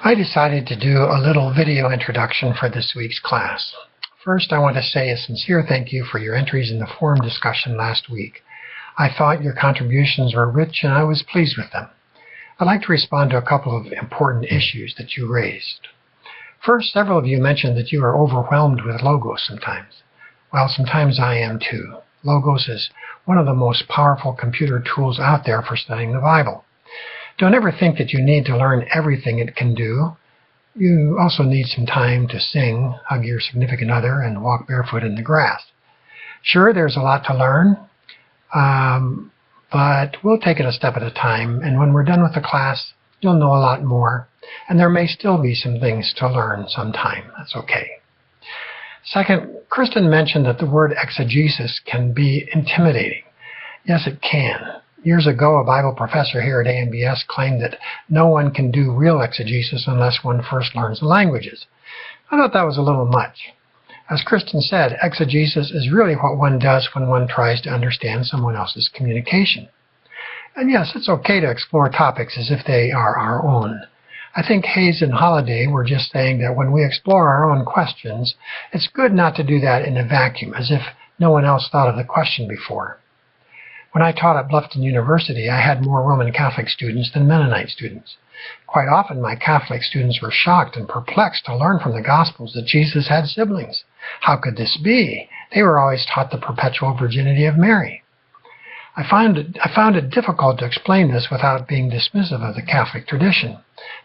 I decided to do a little video introduction for this week's class. First, I want to say a sincere thank you for your entries in the forum discussion last week. I thought your contributions were rich and I was pleased with them. I'd like to respond to a couple of important issues that you raised. First, several of you mentioned that you are overwhelmed with Logos sometimes. Well, sometimes I am too. Logos is one of the most powerful computer tools out there for studying the Bible. Don't ever think that you need to learn everything it can do. You also need some time to sing, hug your significant other, and walk barefoot in the grass. Sure, there's a lot to learn, but we'll take it a step at a time, and when we're done with the class, you'll know a lot more, and there may still be some things to learn sometime. That's okay. Second, Kristen mentioned that the word exegesis can be intimidating. Yes, it can. Years ago, a Bible professor here at AMBS claimed that no one can do real exegesis unless one first learns the languages. I thought that was a little much. As Kristen said, exegesis is really what one does when one tries to understand someone else's communication. And yes, it's okay to explore topics as if they are our own. I think Hayes and Holliday were just saying that when we explore our own questions, it's good not to do that in a vacuum, as if no one else thought of the question before. When I taught at Bluffton University, I had more Roman Catholic students than Mennonite students. Quite often, my Catholic students were shocked and perplexed to learn from the Gospels that Jesus had siblings. How could this be? They were always taught the perpetual virginity of Mary. I found it difficult to explain this without being dismissive of the Catholic tradition.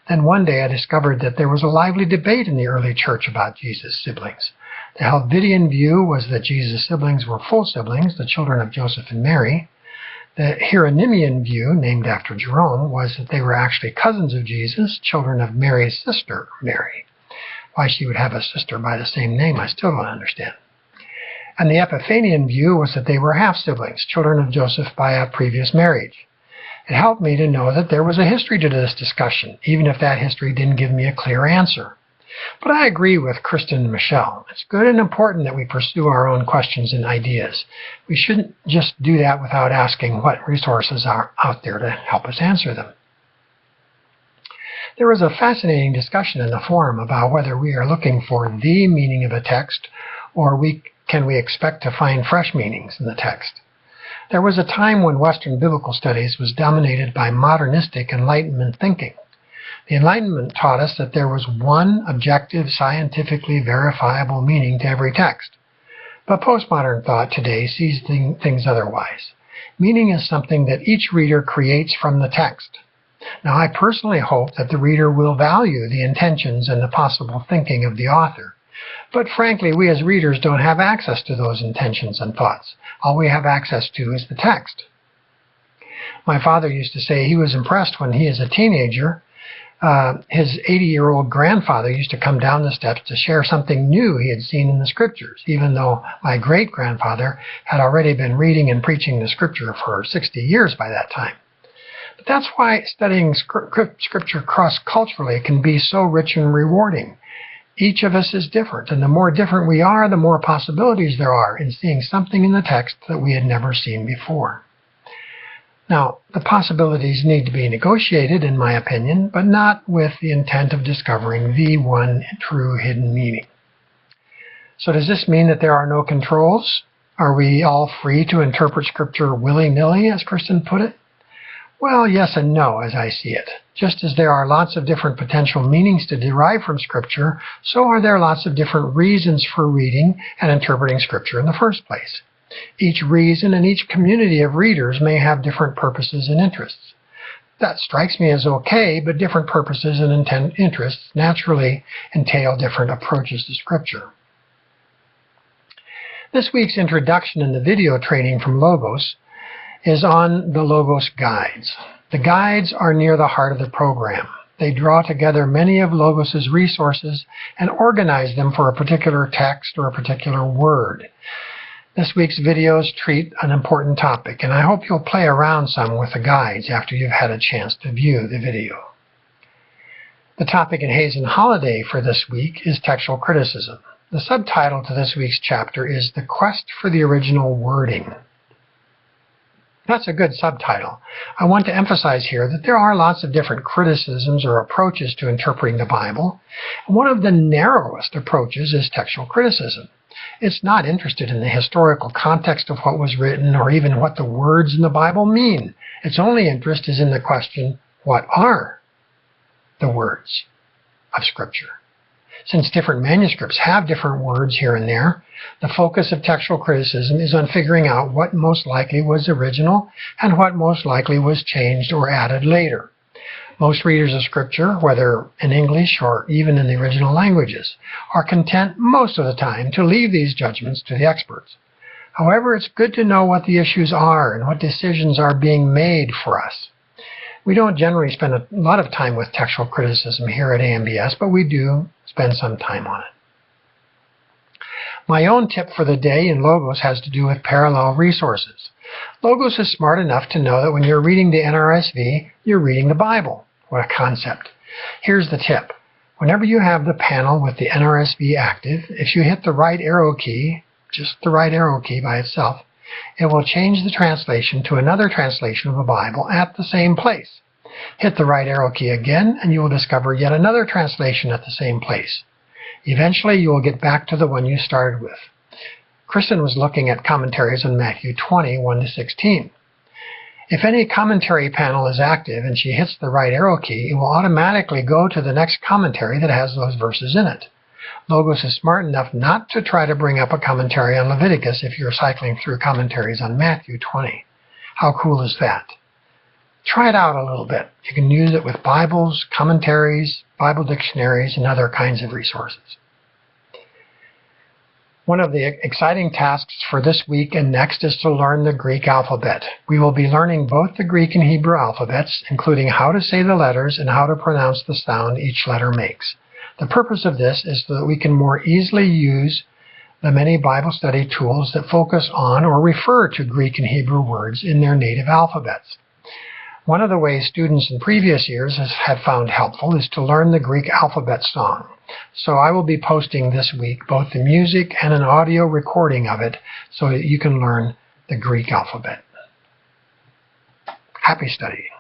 Then one day I discovered that there was a lively debate in the early church about Jesus' siblings. The Helvidian view was that Jesus' siblings were full siblings, the children of Joseph and Mary. The Hieronymian view, named after Jerome, was that they were actually cousins of Jesus, children of Mary's sister, Mary. Why she would have a sister by the same name, I still don't understand. And the Epiphanian view was that they were half-siblings, children of Joseph by a previous marriage. It helped me to know that there was a history to this discussion, even if that history didn't give me a clear answer. But I agree with Kristen and Michelle. It's good and important that we pursue our own questions and ideas. We shouldn't just do that without asking what resources are out there to help us answer them. There was a fascinating discussion in the forum about whether we are looking for the meaning of a text or can we expect to find fresh meanings in the text. There was a time when Western biblical studies was dominated by modernistic Enlightenment thinking. The Enlightenment taught us that there was one objective, scientifically verifiable meaning to every text. But postmodern thought today sees things otherwise. Meaning is something that each reader creates from the text. Now, I personally hope that the reader will value the intentions and the possible thinking of the author. But frankly, we as readers don't have access to those intentions and thoughts. All we have access to is the text. My father used to say he was impressed when he, as a teenager, his 80-year-old grandfather used to come down the steps to share something new he had seen in the Scriptures, even though my great-grandfather had already been reading and preaching the Scripture for 60 years by that time. But that's why studying Scripture cross-culturally can be so rich and rewarding. Each of us is different, and the more different we are, the more possibilities there are in seeing something in the text that we had never seen before. Now, the possibilities need to be negotiated, in my opinion, but not with the intent of discovering the one true hidden meaning. So does this mean that there are no controls? Are we all free to interpret Scripture willy-nilly, as Kristen put it? Well, yes and no, as I see it. Just as there are lots of different potential meanings to derive from Scripture, so are there lots of different reasons for reading and interpreting Scripture in the first place. Each reason and each community of readers may have different purposes and interests. That strikes me as okay, but different purposes and interests naturally entail different approaches to Scripture. This week's introduction in the video training from Logos is on the Logos Guides. The guides are near the heart of the program. They draw together many of Logos's resources and organize them for a particular text or a particular word. This week's videos treat an important topic, and I hope you'll play around some with the guides after you've had a chance to view the video. The topic in Hayes and Holliday for this week is textual criticism. The subtitle to this week's chapter is The Quest for the Original Wording. That's a good subtitle. I want to emphasize here that there are lots of different criticisms or approaches to interpreting the Bible. One of the narrowest approaches is textual criticism. It's not interested in the historical context of what was written or even what the words in the Bible mean. Its only interest is in the question, what are the words of Scripture? Since different manuscripts have different words here and there, the focus of textual criticism is on figuring out what most likely was original and what most likely was changed or added later. Most readers of Scripture, whether in English or even in the original languages, are content most of the time to leave these judgments to the experts. However, it's good to know what the issues are and what decisions are being made for us. We don't generally spend a lot of time with textual criticism here at AMBS, but we do spend some time on it. My own tip for the day in Logos has to do with parallel resources. Logos is smart enough to know that when you're reading the NRSV, you're reading the Bible. What a concept. Here's the tip. Whenever you have the panel with the NRSV active, if you hit the right arrow key, just the right arrow key by itself, it will change the translation to another translation of the Bible at the same place. Hit the right arrow key again, and you will discover yet another translation at the same place. Eventually, you will get back to the one you started with. Kristen was looking at commentaries on Matthew 20, 1-16. If any commentary panel is active and she hits the right arrow key, it will automatically go to the next commentary that has those verses in it. Logos is smart enough not to try to bring up a commentary on Leviticus if you're cycling through commentaries on Matthew 20. How cool is that? Try it out a little bit. You can use it with Bibles, commentaries, Bible dictionaries, and other kinds of resources. One of the exciting tasks for this week and next is to learn the Greek alphabet. We will be learning both the Greek and Hebrew alphabets, including how to say the letters and how to pronounce the sound each letter makes. The purpose of this is so that we can more easily use the many Bible study tools that focus on or refer to Greek and Hebrew words in their native alphabets. One of the ways students in previous years have found helpful is to learn the Greek alphabet song. So I will be posting this week both the music and an audio recording of it so that you can learn the Greek alphabet. Happy studying.